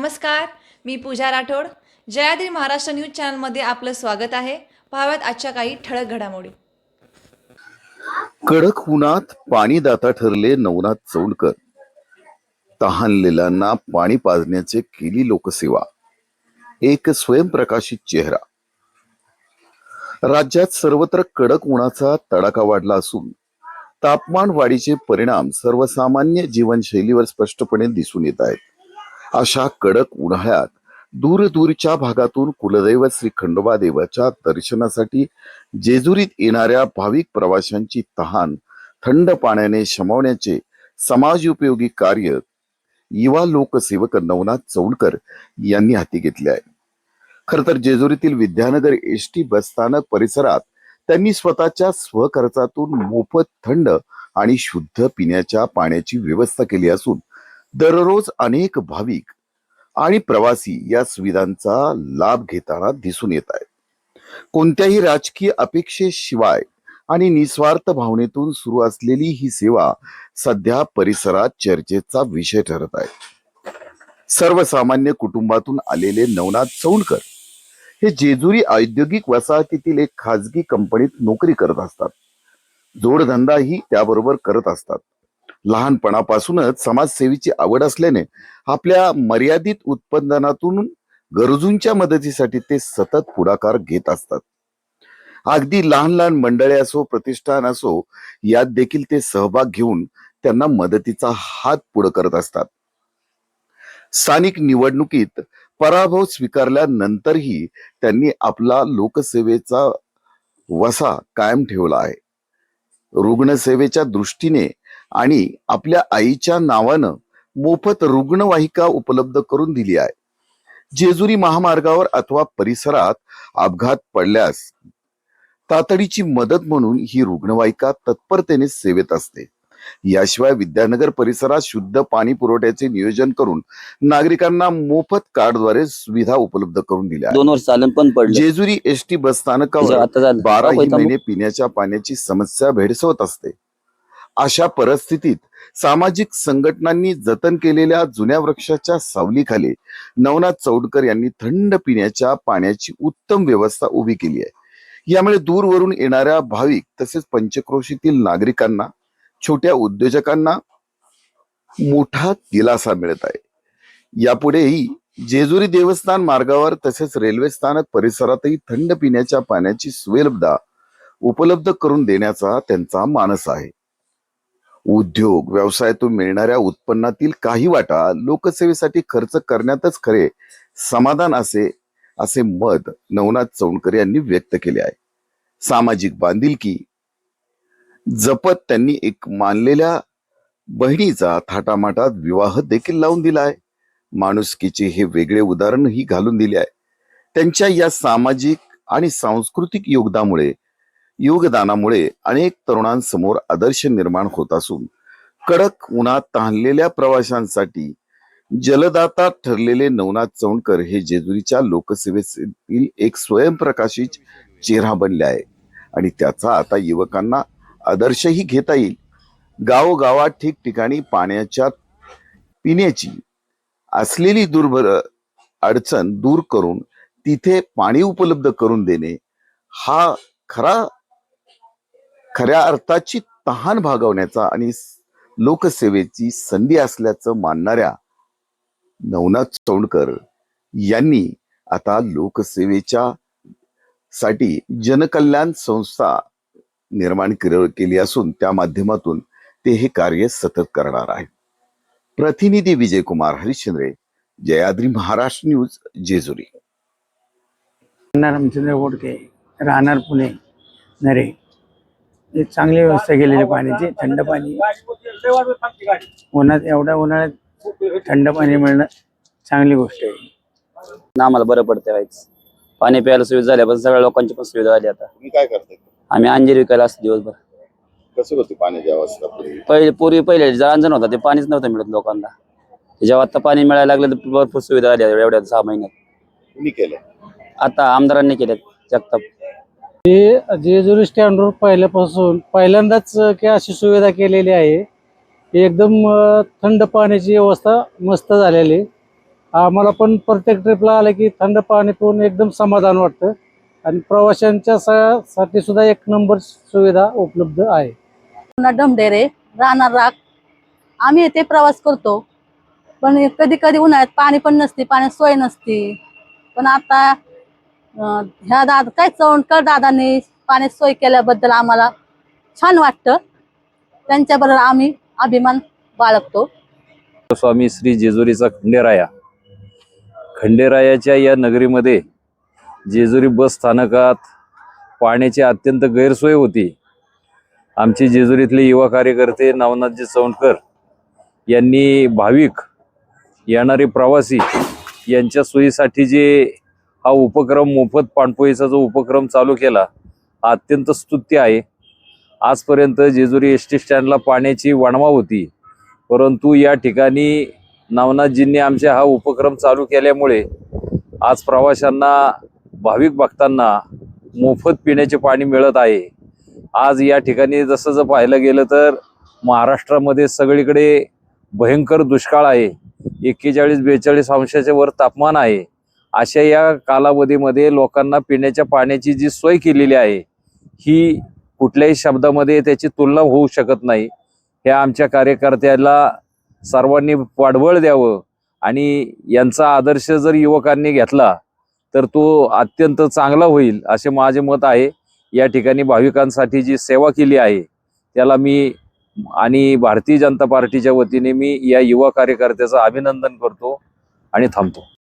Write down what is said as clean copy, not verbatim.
नमस्कार, मी पूजा राठोड. जयाद्री महाराष्ट्र न्यूज चॅनलमध्ये आपलं स्वागत आहे. पाहाव्यात आजच्या काही ठळक घडामोडी. कडक उन्हात पाणीदाता ठरले नवनाथ चौंडकर. तहानलेल्यांना पाणी पाजण्याचे केली लोकसेवा. एक स्वयंप्रकाशित चेहरा. राज्यात सर्वत्र कडक उन्हाचा तडाखा वाढला असून तापमान वाढीचे परिणाम सर्वसामान्य जीवनशैलीवर स्पष्टपणे दिसून येत आहेत. अशा कडक उन्हाळ्यात दूरदूरच्या भागातून कुलदैवत श्री खंडोबा देवाच्या दर्शनासाठी जेजुरीत येणाऱ्या भाविक प्रवाशांची तहान थंड पाण्याने शमवण्याचे समाजोपयोगी कार्य युवा लोकसेवक नवनाथ चौंडकर यांनी हाती घेतले आहे. खर तर जेजुरीतील विद्यानगर एसटी बसस्थानक परिसरात त्यांनी स्वतःच्या स्वखर्चातून मोफत थंड आणि शुद्ध पिण्याच्या पाण्याची व्यवस्था केली असून दररोज अनेक भाविक आणि प्रवासी या सुविधांचा लाभ घेताना दिसून येत आहेत. कोणत्याही राजकीय अपेक्षेशिवाय आणि निस्वार्थ भावनेतून सुरू असलेली ही सेवा सध्या परिसरात चर्चेचा विषय ठरत आहे. सर्वसामान्य कुटुंबातून आलेले नवनाथ चौंडकर हे जेजुरी औद्योगिक वसाहतीतील एक खाजगी कंपनीत नोकरी करत असतात. जोडधंदाही त्याबरोबर करत असतात. लहानपणापासूनच समाजसेवेची आवड असल्याने आपल्या मर्यादित उत्पन्नातून गरजूंच्या मदतीसाठी ते सतत पुढाकार घेत असतात. अगदी लहान लहान मंडळे असो, प्रतिष्ठान असो, यात देखील ते सहभाग घेऊन त्यांना मदतीचा हात पुढे करत असतात. स्थानिक निवडणुकीत पराभव स्वीकारल्यानंतरही त्यांनी आपला लोकसेवेचा वसा कायम ठेवला आहे. रुग्णसेवेच्या दृष्टीने आणि आपल्या आईच्या नावानं मोफत रुग्णवाहिका उपलब्ध करून दिली आहे. जेजुरी महामार्गावर अथवा परिसरात अपघात पडल्यास तातडीची मदत म्हणून ही रुग्णवाहिका तत्परतेने सेवेत असते. याशिवाय विद्यानगर परिसरात शुद्ध पाणी पुरवठ्याचे नियोजन करून नागरिकांना मोफत कार्डद्वारे सुविधा उपलब्ध करून दिल्या. 2 वर्ष चालून पण पडलं. जेजुरी एसटी बसस्थानकावर 12 महिने पिण्याच्या पाण्याची समस्या भेडसावत असते. अशा परिस्थितीत सामाजिक संघटनांनी जतन केलेल्या जुन्या वृक्षाच्या सावलीखाली नवनाथ चौंडकर यांनी थंड पिण्याच्या पाण्याची उत्तम व्यवस्था उभी केली आहे. यामुळे दूरवरून येणाऱ्या भाविक तसेच पंचक्रोशीतील नागरिकांना, छोट्या उद्योजकांना मोठा दिलासा मिळत आहे. यापुढेही जेजुरी देवस्थान मार्गावर तसेच रेल्वे स्थानक परिसरातही थंड पिण्याच्या पाण्याची सुविधा उपलब्ध करून देण्याचा त्यांचा मानस आहे. उद्योग व्यवसायातून मिळणाऱ्या उत्पन्नातील काही वाटा लोकसेवेसाठी खर्च करण्यातच खरे समाधान असे मत नवनाथ चौंडकर यांनी व्यक्त केले आहे. सामाजिक बांधिलकी जपत त्यांनी एक मानलेल्या बहिणीचा थाटामाटात विवाह देखील लावून दिला आहे. माणुसकीचे हे वेगळे उदाहरणही घालून दिले आहे. त्यांच्या या सामाजिक आणि सांस्कृतिक योगदानामुळे अनेक तरुणांसमोर आदर्श निर्माण होत असून कडक उन्हात तहानलेल्या प्रवाशांसाठी जलदाता ठरलेले नवनाथ चौंडकर हे जेजुरीच्या लोकसेवेतील एक स्वयंप्रकाशित चेहरा बनले आहे आणि त्याचा आता युवकांना आदर्शही घेता येईल. गावोगावात ठिकठिकाणी पाण्याच्या पिण्याची असलेली अडचण दूर करून तिथे पाणी उपलब्ध करून देणे हा खऱ्या अर्थाची तहान भागवण्याचा आणि लोकसेवेची संधी असल्याचं मानणाऱ्या नवनाथ चौंडकर यांनी आता लोकसेवेच्या साठी जनकल्याण संस्था निर्माण केली असून त्या माध्यमातून ते हे कार्य सतत करणार आहे. प्रतिनिधी विजय कुमार हरिश्चंद्रे, जयाद्री महाराष्ट्र न्यूज, जेजुरी. रामचंद्र गोडके, राहणार पुणे, नरे. एक चांगली व्यवस्था केलेली पाण्याची, थंड पाणी. एवढ्या उन्हाळ्यात थंड पाणी मिळणं चांगली गोष्ट आहे. आम्हाला बरं पडते व्हायच. पाणी प्यायला सुविधा झाल्या, पण सगळ्या लोकांची पण सुविधा झाली. आता तुम्ही काय करताय? आम्ही अंजीर विकायला असतो दिवसभर. कसं होती पाण्याची अवस्था? पहिले जळांजण होता, ते पाणीच नव्हतं मिळत लोकांना. जेव्हा आता पाणी मिळायला लागलं तर भरपूर सुविधा झाल्या एवढ्या 6 महिन्यात. तुम्ही केलं? आता आमदारांनी केल्यात. जगताप जेजुरी स्टँडवर पहिल्यांदाच अशी सुविधा केलेली आहे. एकदम थंड पाण्याची व्यवस्था मस्त झालेली आम्हाला पण प्रत्येक ट्रिपला आलं की थंड पाणी पिऊन एकदम समाधान वाटतं आणि प्रवाशांच्या साठी सुद्धा एक नंबर सुविधा उपलब्ध आहे. ढमढेरे राहणार राग आम्ही येथे प्रवास करतो, पण कधी कधी उन्हाळ्यात पाणी पण नसते, पाण्यात सोय नसते. पण आता ह्या काय चौंडकर दादांनी पाण्यात सोय केल्याबद्दल आम्हाला छान वाटतं. त्यांच्याबरोबर आम्ही अभिमान बाळगतो. स्वामी श्री जेजुरीचा खंडेरायाच्या या नगरीमध्ये जेजुरी बस स्थानकात पाण्याची अत्यंत गैरसोय होती. आमचे जेजुरीतले युवा कार्यकर्ते नवनाथजी चौंडकर यांनी भाविक येणारे प्रवासी यांच्या सोयीसाठी जे हा उपक्रम मोफत पाणपोईचा जो उपक्रम चालू केला हा अत्यंत स्तुत्य आहे. आजपर्यंत जेजुरी एसटी स्टँडला पाण्याची वणवा होती, परंतु या ठिकाणी नवनाथजींनी आमच्या हा उपक्रम चालू केल्यामुळे आज प्रवाशांना भाविक भक्तांना मोफत पिण्याचे पाणी मिळत आहे. आज या ठिकाणी जसं पाहायला गेलं तर महाराष्ट्रामध्ये सगळीकडे भयंकर दुष्काळ आहे. 41-42 अंशाच्या वर तापमान आहे. अशा या कालावधीमध्ये लोकांना पिण्याच्या पाण्याची जी सोय केलेली आहे ही कुठल्याही शब्दामध्ये त्याची तुलना होऊ शकत नाही. हे आमच्या कार्यकर्त्याला सर्वांनी पाठबळ द्यावं आणि यांचा आदर्श जर युवकांनी घेतला तर तो अत्यंत चांगला होईल असे माझे मत आहे. या ठिकाणी भाविकांसाठी जी सेवा केली आहे त्याला मी आणि भारतीय जनता पार्टीच्या वतीने मी या युवा कार्यकर्त्याचं अभिनंदन करतो आणि थांबतो.